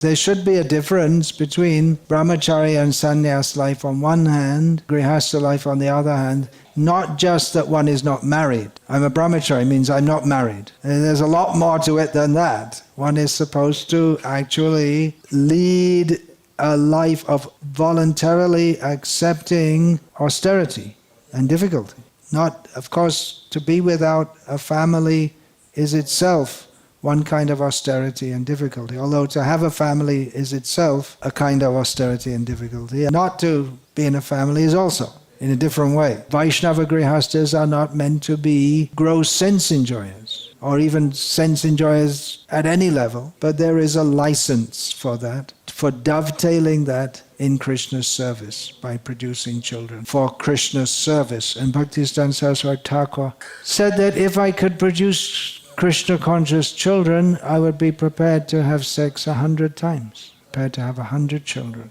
There should be a difference between Brahmacari and sannyas life on one hand, Grhastha life on the other hand. Not just that one is not married. I'm a Brahmacari means I'm not married. And there's a lot more to it than that. One is supposed to actually lead a life of voluntarily accepting austerity and difficulty. Not, of course, to be without a family is itself one kind of austerity and difficulty, although to have a family is itself a kind of austerity and difficulty. Not to be in a family is also in a different way. Vaisnava Grihastas are not meant to be gross sense enjoyers, or even sense enjoyers at any level, but there is a license for that, for dovetailing that in Krishna's service by producing children, for Krishna's service. And Bhaktisiddhanta Saraswati Thakur said that if I could produce Krishna-conscious children, I would be prepared to have sex 100 times, prepared to have 100 children.